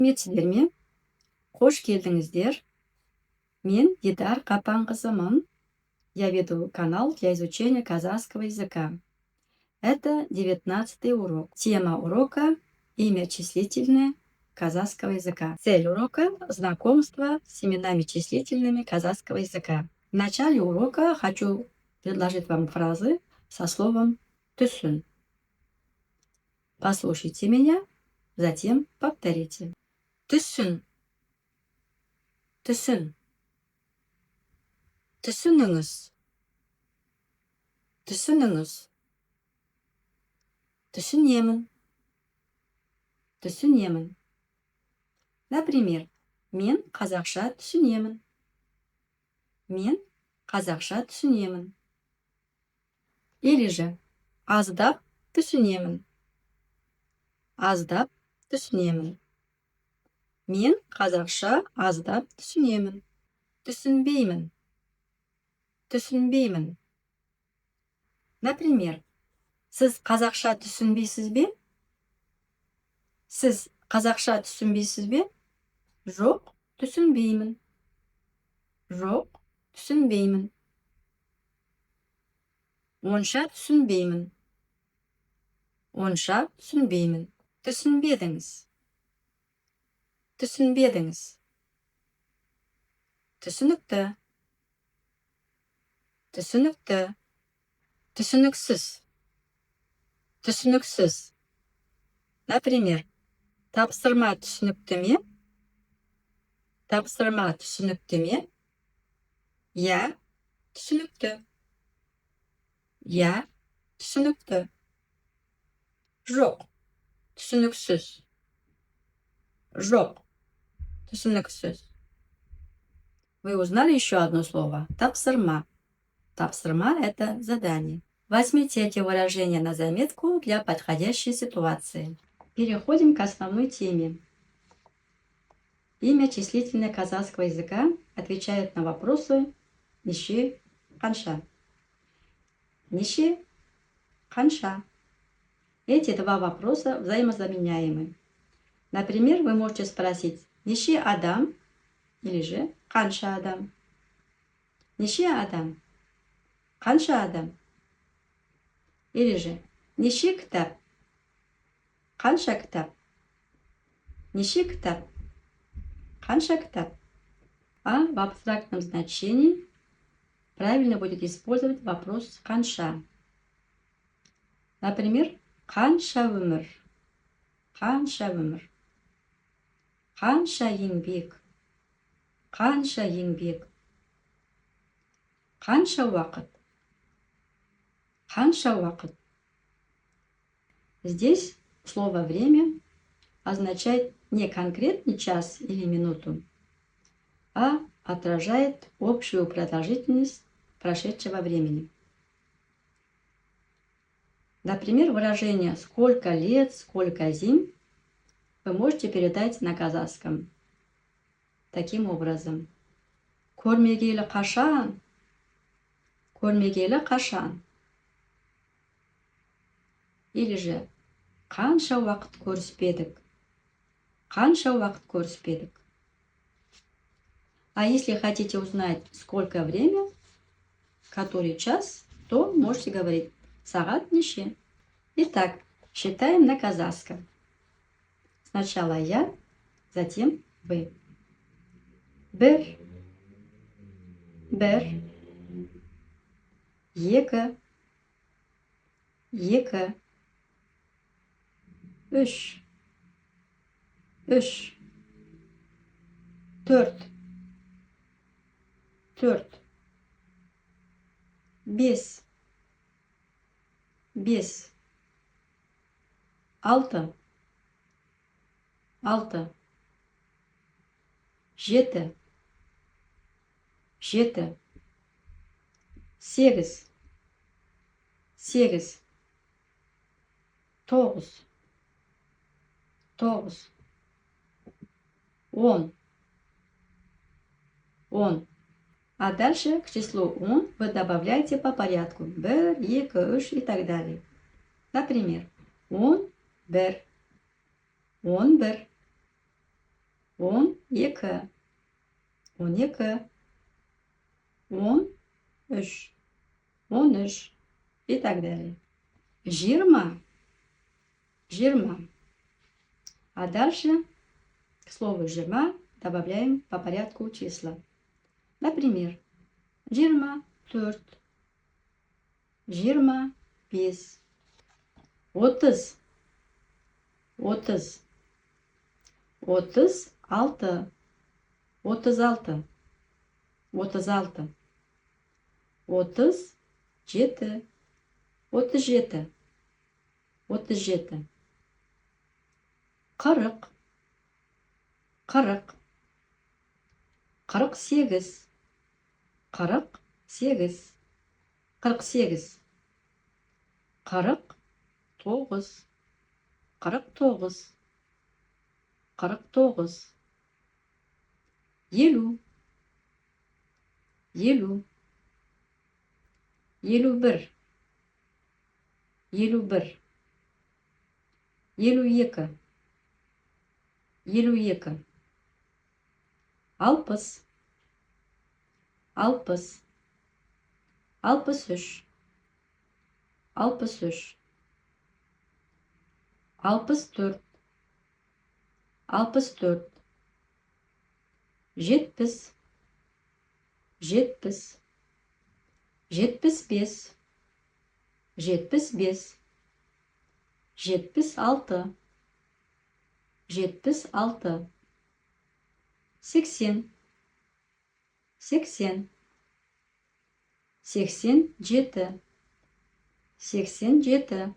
Құрметсіздер ме? Қош келдіңіздер. Мен Дидар Қапанқызымын. Я веду канал для изучения казахского языка. Это 19-й урок. Тема урока – имя числительное казахского языка. Цель урока – знакомство с именами числительными казахского языка. В начале урока хочу предложить вам фразы со словом «түсін». Послушайте меня, затем повторите. Түсін. Түсін. Түсініңіз. Түсініңіз. Түсінемін. Түсінемін. Например, мен қазақша түсінемін. Мен қазақша түсінемін. Или же аздап түсінемін. Аздап түсінемін. Мен қазақша аздап түсінемін. Түсінбеймін. Түсінбеймін. Например, сіз қазақша түсінбейсіз бе? Сіз қазақша түсінбейсіз бе? Жоқ, түсінбеймін. Жоқ, түсінбеймін. Онша түсінбеймін. Онша түсінбеймін. Түсінбедіңіз. Түсінбедіңіз. Түсінікті. Түсінікті. Түсініксіз. Түсініксіз. Например, тапсырма түсінікті ме? Тапсырма түсінікті ме? Я, түсінікті. Я, түсінікті. Жоқ, түсініксіз. Жоқ, түсініксіз. Вы узнали еще одно слово – тапсырма. Тапсырма – это задание. Возьмите эти выражения на заметку для подходящей ситуации. Переходим к основной теме. Имя числительное казахского языка отвечает на вопросы неше, қанша. Неше, қанша. Эти два вопроса взаимозаменяемы. Например, вы можете спросить неше адам или же қанша адам. Неше адам. Қанша адам. Или же неше кітап. Қанша кітап. Неше кітап. Қанша кітап. А в абстрактном значении правильно будет использовать вопрос қанша. Например, қанша өмір. Қанша өмір. Қанша еңбек. Қанша еңбек. Қанша уақыт. Қанша уақыт. Здесь слово «время» означает не конкретный час или минуту, а отражает общую продолжительность прошедшего времени. Например, выражение «сколько лет», «сколько зим» вы можете передать на казахском таким образом. Көрмегелі қашан. Көрмегелі қашан. Или же қанша уақыт көріспедік. Қанша уақыт көріспедік. А если хотите узнать, сколько время, который час, то можете говорить сағат неше. Итак, считаем на казахском. Сначала я, затем вы. Бір. Бір. Екі. Екі. Үш. Үш. Төрт. Төрт. Бес. Бес. Алты. Алты. Жеті. Жеті. Сегіз. Сегіз. Тоғыз. Тоғыз. Он. Он. А дальше к числу он вы добавляете по порядку. Бір, екі, үш и так далее. Например, он бір. Он бір. 12, 12, 13, 13 и так далее. Жирма, жирма. А дальше к слову жирма добавляем по порядку числа. Например, жирма 4, жирма 5, 30, 30, 36, 36, 37, 37, 37, 37, 40, 40, 48, 48, 48, 49, 49, 49, 50, 50, 51, 51, 52, 52, 60, 60, 63, 63, 64, 64, 70, 70, 75, 75,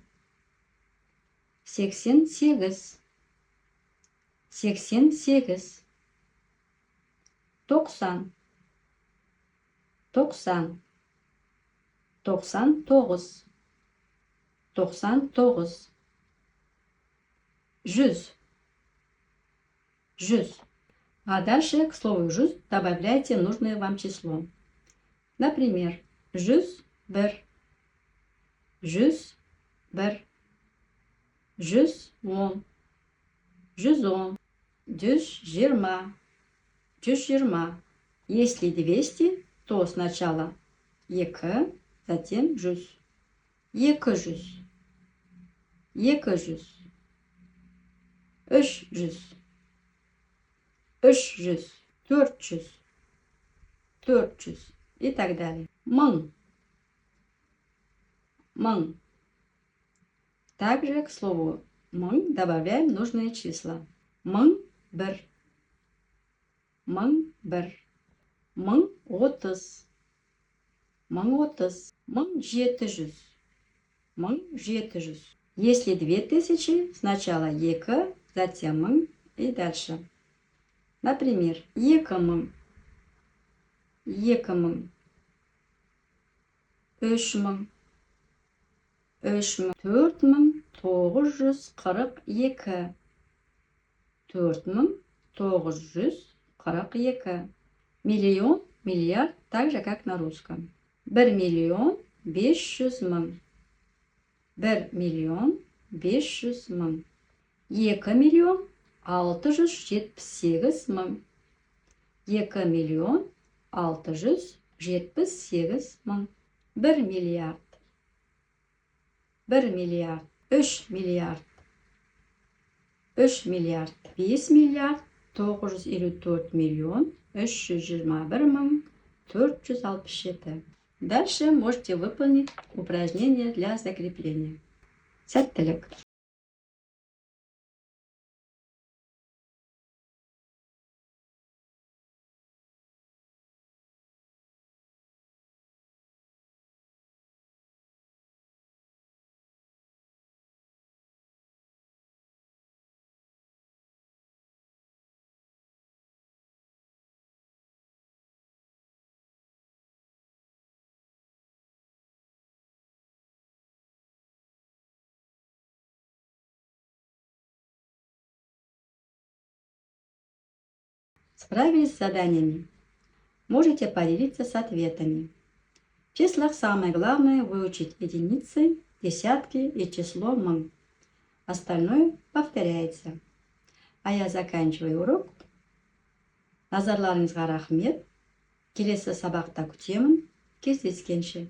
76, 76, 80, 80, 87, 87, 88, 88, 90, 90, 99, 99, 100, 100. А дальше к слову «жүз» добавляйте нужное вам число. Например, 101, 101, 110, 110, 120, 120. Если 200, то сначала екі, затем 100. 200, 200, 300, 300, 400, 400 и так далее. 1000, 1000. Также к слову 1000 добавляем нужные числа. 1001, 1001, 1030, 1030, 1700, 1700. Если 2000, сначала екі, затем 1000 и дальше. Например, 2000, 2000, 3000, 3000, 4942, 4942. Миллион, миллиард, так же как на русском. 1 миллион 500 мың. 1 миллион 500 мың. 2 миллион 678 мың. 1 миллиард. 1 миллиард. 3 миллиард. 3 миллиард. 5 миллиард 954 миллион 321 мың 467. Дальше можете выполнить упражнение для закрепления. Сәттілік! Справились с заданиями? Можете поделиться с ответами. В числах самое главное выучить единицы, десятки и число 1000. Остальное повторяется. А я заканчиваю урок Назарларыңызға рахмет. Келесі сабақта күтемін. Кездескенше.